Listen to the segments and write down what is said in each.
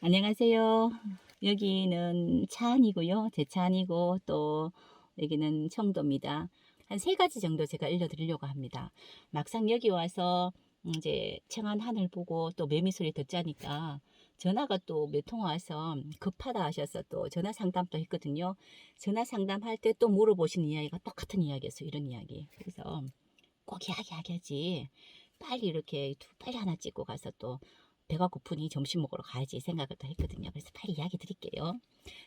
안녕하세요. 여기는 차안이고요. 제 차안이고 또 여기는 청도입니다. 한 세 가지 정도 제가 알려드리려고 합니다. 막상 여기 와서 이제 청안 하늘 보고 또 매미 소리 듣자니까 전화가 또 몇 통 와서 급하다 하셔서 또 전화 상담도 했거든요. 전화 상담할 때 또 물어보시는 이야기가 똑같은 이야기였어요. 이런 이야기. 그래서 꼭 이야기하지. 빨리 이렇게 빨리 하나 찍고 가서 또 배가 고프니 점심 먹으러 가야지 생각을 또 했거든요. 그래서 빨리 이야기 드릴게요.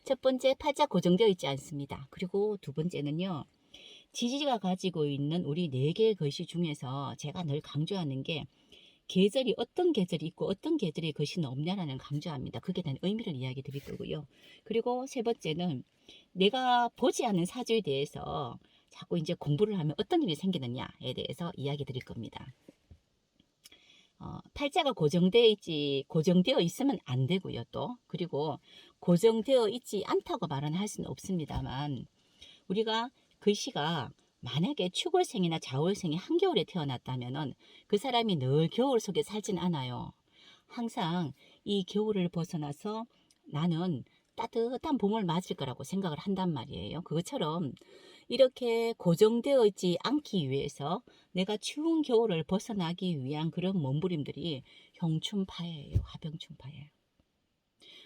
첫 번째, 팔자 고정되어 있지 않습니다. 그리고 두 번째는요, 지지가 가지고 있는 우리 네 개의 글씨 중에서 제가 늘 강조하는 게 계절이 어떤 계절이 있고 어떤 계절의 글씨는 없냐라는 강조합니다. 그게 대한 의미를 이야기 드릴 거고요. 그리고 세 번째는 내가 보지 않는 사주에 대해서 자꾸 이제 공부를 하면 어떤 일이 생기느냐에 대해서 이야기 드릴 겁니다. 팔자가 고정되어 있으면 안 되고요, 또. 그리고 고정되어 있지 않다고 말은 할 수는 없습니다만, 우리가 글씨가 만약에 축월생이나 자월생이 한겨울에 태어났다면은 그 사람이 늘 겨울 속에 살진 않아요. 항상 이 겨울을 벗어나서 나는 따뜻한 봄을 맞을 거라고 생각을 한단 말이에요. 그것처럼 이렇게 고정되어 있지 않기 위해서 내가 추운 겨울을 벗어나기 위한 그런 몸부림들이 형충파예요. 화병충파예요.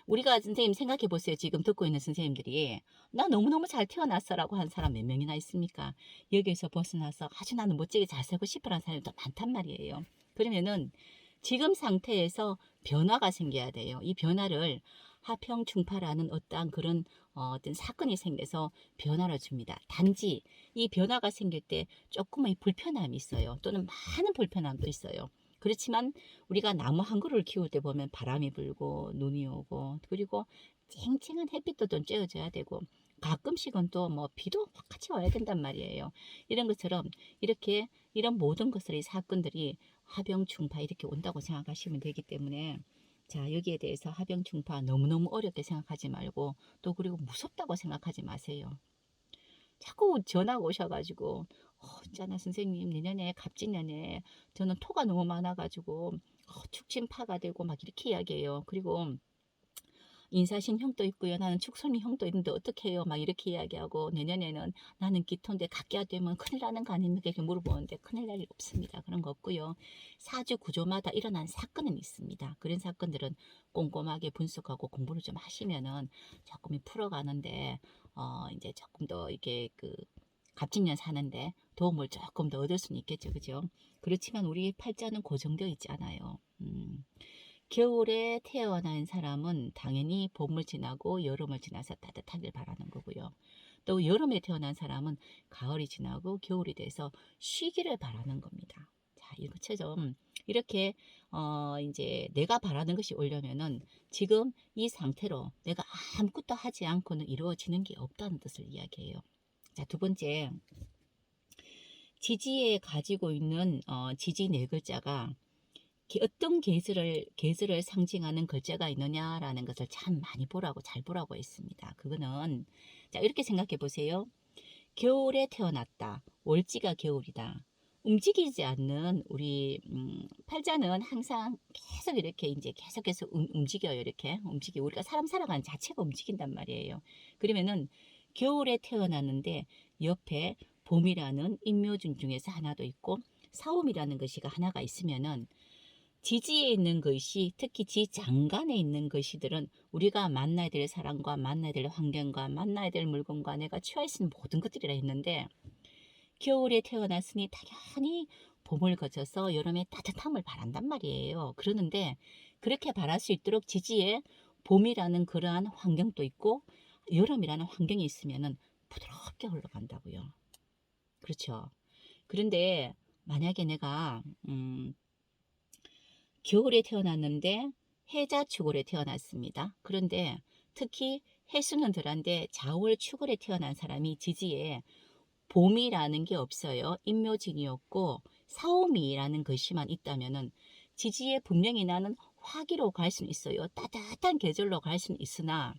우리가 선생님 생각해 보세요. 지금 듣고 있는 선생님들이 나 너무너무 잘 태어났어라고 한 사람 몇 명이나 있습니까? 여기에서 벗어나서 아주 나는 멋지게 잘 살고 싶어라는 사람이 더 많단 말이에요. 그러면은 지금 상태에서 변화가 생겨야 돼요. 이 변화를 하평충파라는 어떠한 그런 어떤 사건이 생겨서 변화를 줍니다. 단지 이 변화가 생길 때 조금의 불편함이 있어요. 또는 많은 불편함도 있어요. 그렇지만 우리가 나무 한 그루를 키울 때 보면 바람이 불고 눈이 오고 그리고 쨍쨍한 햇빛도 좀 쬐어줘야 되고 가끔씩은 또 뭐 비도 같이 와야 된단 말이에요. 이런 것처럼 이렇게 이런 모든 것들이 사건들이 화병충파 이렇게 온다고 생각하시면 되기 때문에 자 여기에 대해서 화병충파 너무너무 어렵게 생각하지 말고 또 그리고 무섭다고 생각하지 마세요. 자꾸 전화가 오셔가지고 있잖아 선생님 내년에 갑진년에 저는 토가 너무 많아가지고 축진파가 되고 막 이렇게 이야기해요. 그리고 인사신 형도 있고요. 나는 축손이 형도 있는데 어떻게 해요? 막 이렇게 이야기하고 내년에는 나는 기토인데 각기가 되면 큰일 나는 거 아닙니까? 이렇게 물어보는데 큰일 날 일 없습니다. 그런 거 없고요. 사주 구조마다 일어난 사건은 있습니다. 그런 사건들은 꼼꼼하게 분석하고 공부를 좀 하시면은 조금 풀어가는데 이제 조금 더 이게 그 갑진년 사는데 도움을 조금 더 얻을 수는 있겠죠. 그죠? 그렇지만 우리 팔자는 고정되어 있지 않아요. 겨울에 태어난 사람은 당연히 봄을 지나고 여름을 지나서 따뜻하길 바라는 거고요. 또 여름에 태어난 사람은 가을이 지나고 겨울이 돼서 쉬기를 바라는 겁니다. 자, 이것처럼 이렇게 이제 내가 바라는 것이 오려면은 지금 이 상태로 내가 아무것도 하지 않고는 이루어지는 게 없다는 뜻을 이야기해요. 자, 두 번째, 지지에 가지고 있는 지지 네 글자가 어떤 계절을 상징하는 글자가 있느냐라는 것을 참 많이 보라고 잘 보라고 했습니다. 그거는 자 이렇게 생각해 보세요. 겨울에 태어났다. 월지가 겨울이다. 움직이지 않는 우리 팔자는 항상 계속 이렇게 이제 계속해서 움직여요. 이렇게 움직이 우리가 사람 살아가는 자체가 움직인단 말이에요. 그러면은 겨울에 태어났는데 옆에 봄이라는 인묘준 중에서 하나도 있고 사움이라는 것이 하나가 있으면은 지지에 있는 글씨, 특히 지장간에 있는 글씨들은 우리가 만나야 될 사람과 만나야 될 환경과 만나야 될 물건과 내가 취할 수 있는 모든 것들이라 했는데 겨울에 태어났으니 당연히 봄을 거쳐서 여름에 따뜻함을 바란단 말이에요. 그러는데 그렇게 바랄 수 있도록 지지에 봄이라는 그러한 환경도 있고 여름이라는 환경이 있으면은 부드럽게 흘러간다고요. 그렇죠. 그런데 만약에 내가 겨울에 태어났는데 해자축월에 태어났습니다. 그런데 특히 해수는 덜한데 자월축월에 태어난 사람이 지지에 봄이라는 게 없어요. 인묘진이었고 사오미라는 글씨만 있다면은 지지에 분명히 나는 화기로 갈 수는 있어요. 따뜻한 계절로 갈 수는 있으나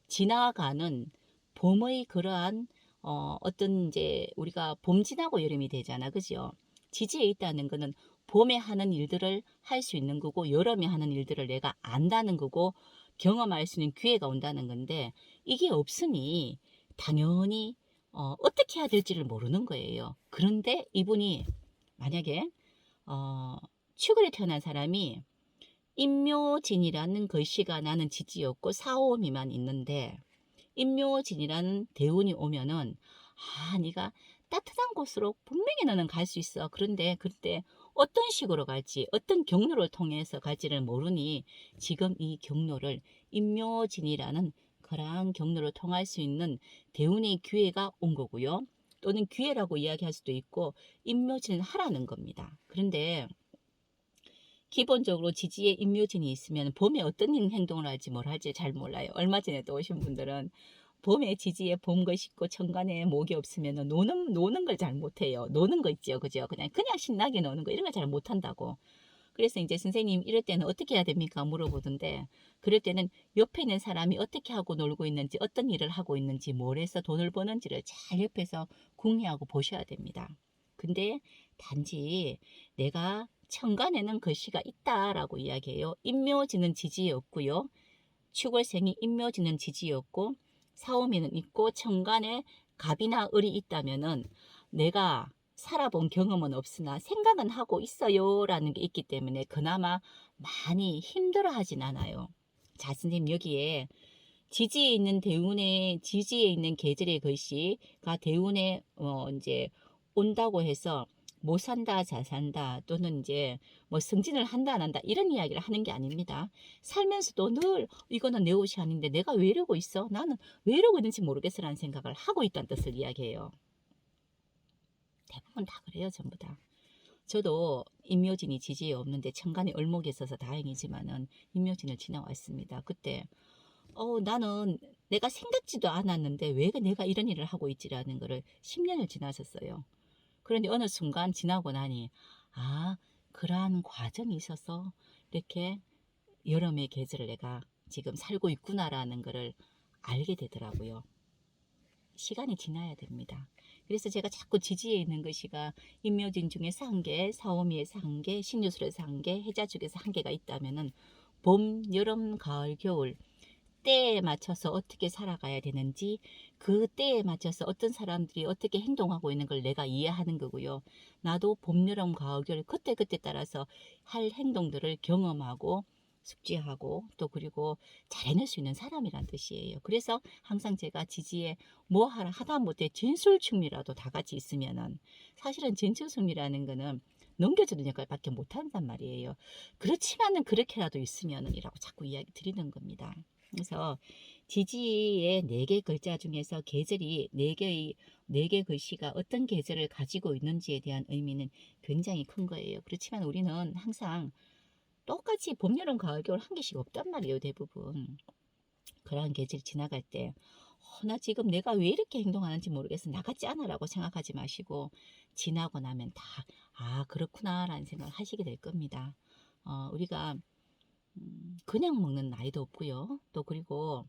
지나가는 봄의 그러한 어떤 이제 우리가 봄 지나고 여름이 되잖아. 그죠? 지지에 있다는 거는 봄에 하는 일들을 할 수 있는 거고 여름에 하는 일들을 내가 안다는 거고 경험할 수 있는 기회가 온다는 건데 이게 없으니 당연히 어떻게 해야 될지를 모르는 거예요. 그런데 이분이 만약에 어, 축월에 태어난 사람이 임묘진이라는 글씨가 나는 지지였고 사오미만 있는데 임묘진이라는 대운이 오면은 네가 따뜻한 곳으로 분명히 너는 갈 수 있어. 그런데 그때 어떤 식으로 갈지 어떤 경로를 통해서 갈지를 모르니 지금 이 경로를 임묘진이라는 그러한 경로를 통할 수 있는 대운의 기회가 온 거고요. 또는 기회라고 이야기할 수도 있고 임묘진을 하라는 겁니다. 그런데 기본적으로 지지에 임묘진이 있으면 봄에 어떤 행동을 할지 뭘 할지 잘 몰라요. 얼마 전에도 오신 분들은 봄에 지지에 봄거 싶고 천간에 목이 없으면 노는 걸 잘 못해요. 노는 거 있죠, 그죠? 그냥 신나게 노는 거 이런 걸 잘 못한다고. 그래서 이제 선생님 이럴 때는 어떻게 해야 됩니까? 물어보던데 그럴 때는 옆에 있는 사람이 어떻게 하고 놀고 있는지 어떤 일을 하고 있는지 뭘 해서 돈을 버는지를 잘 옆에서 궁리하고 보셔야 됩니다. 근데 단지 내가 천간에는 글씨가 있다라고 이야기해요. 임묘지는 지지에 없고요. 축월생이 임묘지는 지지에 없고 사오미는 있고 천간에 갑이나 을이 있다면은 내가 살아본 경험은 없으나 생각은 하고 있어요 라는 게 있기 때문에 그나마 많이 힘들어 하진 않아요. 자, 선생님 여기에 지지에 있는 계절의 글씨가 대운에 이제 온다고 해서 못 산다, 잘 산다, 또는 이제 뭐 승진을 한다, 안 한다, 이런 이야기를 하는 게 아닙니다. 살면서도 늘 이거는 내 옷이 아닌데 내가 왜 이러고 있어? 나는 왜 이러고 있는지 모르겠어라는 생각을 하고 있다는 뜻을 이야기해요. 대부분 다 그래요, 전부 다. 저도 임묘진이 지지에 없는데 천간에 을목이 있어서 다행이지만은 임묘진을 지나왔습니다. 그때 나는 내가 생각지도 않았는데 왜 내가 이런 일을 하고 있지라는 거를 10년을 지나셨어요. 그런데 어느 순간 지나고 나니 그러한 과정이 있어서 이렇게 여름의 계절을 내가 지금 살고 있구나라는 거를 알게 되더라고요. 시간이 지나야 됩니다. 그래서 제가 자꾸 지지에 있는 것이가 임묘진 중에서 한 개, 사오미에서 한 개, 신유술에서 한 개, 해자축에서 한 개가 있다면은 봄, 여름, 가을, 겨울 때에 맞춰서 어떻게 살아가야 되는지 그 때에 맞춰서 어떤 사람들이 어떻게 행동하고 있는 걸 내가 이해하는 거고요. 나도 봄, 여름, 가을, 겨울 그때 따라서 할 행동들을 경험하고 숙지하고 또 그리고 잘 해낼 수 있는 사람이란 뜻이에요. 그래서 항상 제가 지지에 뭐 하다 못해 진술충이라도 다 같이 있으면은 사실은 진술충이라는 거는 넘겨주는 역할밖에 못한단 말이에요. 그렇지만은 그렇게라도 있으면은이라고 자꾸 이야기 드리는 겁니다. 그래서 지지의 4개 글자 중에서 계절이 4개 글씨가 어떤 계절을 가지고 있는지에 대한 의미는 굉장히 큰 거예요. 그렇지만 우리는 항상 똑같이 봄, 여름, 가을, 겨울 한 개씩 없단 말이에요. 대부분. 그러한 계절이 지나갈 때 나 지금 내가 왜 이렇게 행동하는지 모르겠어. 나 같지 않아 라고 생각하지 마시고 지나고 나면 다 그렇구나 라는 생각을 하시게 될 겁니다. 우리가 그냥 먹는 나이도 없고요. 또 그리고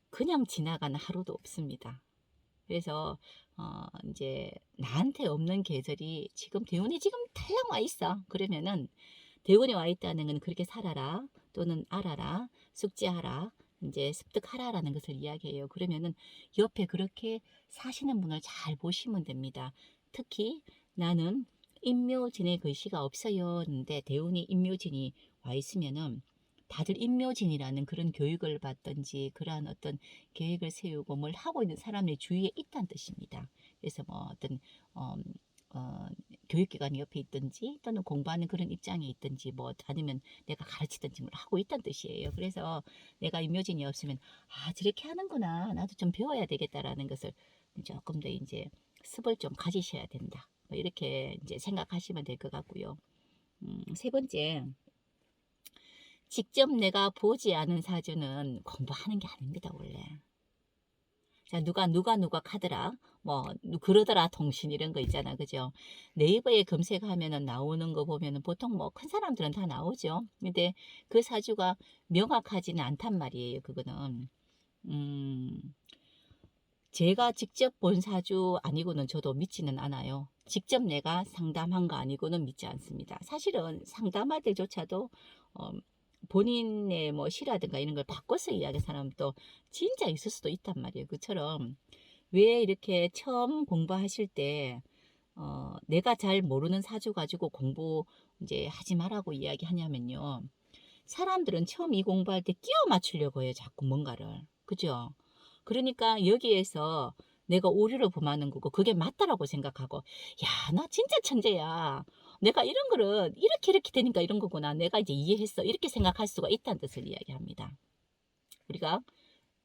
그냥 지나가는 하루도 없습니다. 그래서 이제 나한테 없는 계절이 지금 대운이 지금 탈락 와 있어. 그러면은 대운이 와 있다는 건 그렇게 살아라 또는 알아라 숙지하라 이제 습득하라라는 것을 이야기해요. 그러면은 옆에 그렇게 사시는 분을 잘 보시면 됩니다. 특히 나는 임묘진의 글씨가 없어요. 근데 대운이 임묘진이 와 있으면은 다들 임묘진이라는 그런 교육을 받든지 그러한 어떤 계획을 세우고 뭘 하고 있는 사람의 주위에 있다는 뜻입니다. 그래서 뭐 어떤 어, 어, 교육기관이 옆에 있든지 또는 공부하는 그런 입장에 있든지 뭐 아니면 내가 가르치든지 뭘 하고 있다는 뜻이에요. 그래서 내가 임묘진이 없으면 저렇게 하는구나 나도 좀 배워야 되겠다라는 것을 조금 더 이제 습을 좀 가지셔야 된다. 뭐 이렇게 이제 생각하시면 될 것 같고요. 세 번째 직접 내가 보지 않은 사주는 공부하는 게 아닙니다, 원래. 자, 누가 카더라, 뭐, 그러더라 통신 이런 거 있잖아, 그죠? 네이버에 검색하면은 나오는 거 보면은 보통 뭐 큰 사람들은 다 나오죠. 근데 그 사주가 명확하지는 않단 말이에요, 그거는. 음, 제가 직접 본 사주 아니고는 저도 믿지는 않아요. 직접 내가 상담한 거 아니고는 믿지 않습니다. 사실은 상담할 때조차도, 어, 본인의 뭐 시라든가 이런 걸 바꿔서 이야기하는 사람도 진짜 있을 수도 있단 말이에요. 그처럼 왜 이렇게 처음 공부하실 때 내가 잘 모르는 사주 가지고 공부 이제 하지 말라고 이야기하냐면요. 사람들은 처음 이 공부할 때 끼워 맞추려고 해요. 자꾸 뭔가를. 그죠? 그러니까 여기에서 내가 오류를 범하는 거고 그게 맞다라고 생각하고 야, 나 진짜 천재야. 내가 이런 거를 이렇게 되니까 이런 거구나. 내가 이제 이해했어. 이렇게 생각할 수가 있다는 뜻을 이야기합니다. 우리가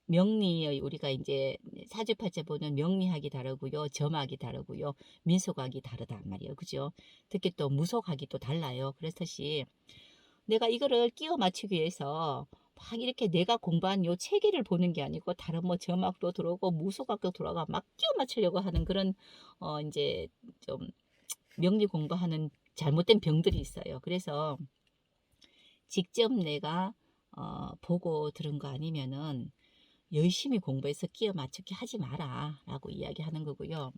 명리의 우리가 이제 사주팔자 보는 명리학이 다르고요. 점학이 다르고요. 민속학이 다르단 말이에요. 그죠? 특히 또 무속학이 또 달라요. 그렇듯이 내가 이거를 끼워 맞추기 위해서 막 이렇게 내가 공부한 요 체계를 보는 게 아니고 다른 뭐 점학도 들어오고 무속학도 들어가 막 끼워 맞추려고 하는 그런 이제 좀 명리 공부하는 잘못된 병들이 있어요. 그래서 직접 내가 보고 들은 거 아니면은 열심히 공부해서 끼워 맞추기 하지 마라 라고 이야기하는 거고요.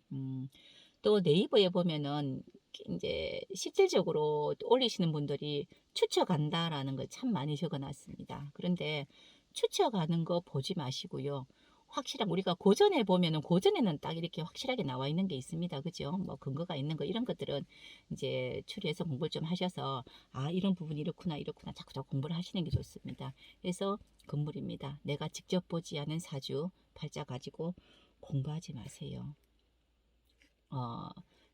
또 네이버에 보면은 이제 실질적으로 올리시는 분들이 추천간다라는 걸 참 많이 적어 놨습니다. 그런데 추천가는 거 보지 마시고요. 확실한 우리가 고전에 보면은 고전에는 딱 이렇게 확실하게 나와 있는 게 있습니다. 그죠? 뭐 근거가 있는 거 이런 것들은 이제 추리해서 공부를 좀 하셔서 아, 이런 부분이 이렇구나 자꾸 공부를 하시는 게 좋습니다. 그래서 건물입니다. 내가 직접 보지 않은 사주 팔자 가지고 공부하지 마세요. 어,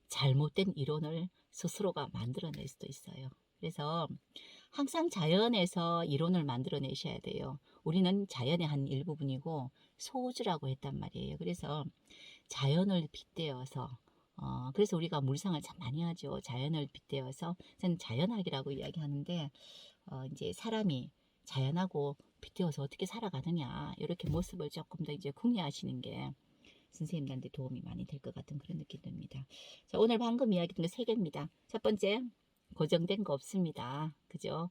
잘못된 이론을 스스로가 만들어낼 수도 있어요. 그래서 항상 자연에서 이론을 만들어내셔야 돼요. 우리는 자연의 한 일부분이고 소우주라고 했단 말이에요. 그래서 자연을 빗대어서 그래서 우리가 물상을 참 많이 하죠. 자연을 빗대어서 저는 자연학이라고 이야기하는데 이제 사람이 자연하고 빗대어서 어떻게 살아가느냐 이렇게 모습을 조금 더 이제 궁리하시는 게 선생님들한테 도움이 많이 될 것 같은 그런 느낌 듭니다. 자, 오늘 방금 이야기 든 거 세 개입니다. 첫 번째, 고정된 거 없습니다. 그죠?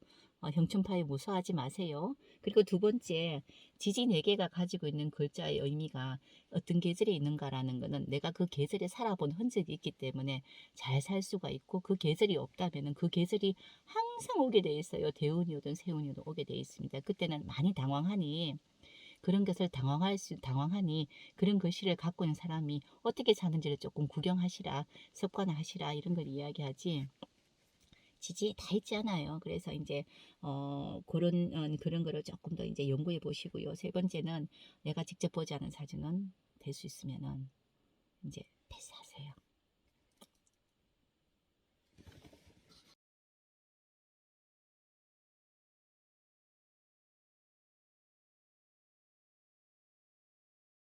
형충파에 무서워하지 마세요. 그리고 두 번째, 지지 네 개가 가지고 있는 글자의 의미가 어떤 계절에 있는가라는 거는 내가 그 계절에 살아본 흔적이 있기 때문에 잘 살 수가 있고 그 계절이 없다면 그 계절이 항상 오게 돼 있어요. 대운이 오든 세운이 오든 오게 돼 있습니다. 그때는 많이 당황하니 그런 것을 당황하니 그런 글씨를 갖고 있는 사람이 어떻게 사는지를 조금 구경하시라, 습관화하시라 이런 걸 이야기하지. 지지 다 있지 않아요. 그래서 이제 그런 거를 조금 더 이제 연구해 보시고요. 세 번째는 내가 직접 보지 않은 사주는 될 수 있으면은 이제 패스하세요.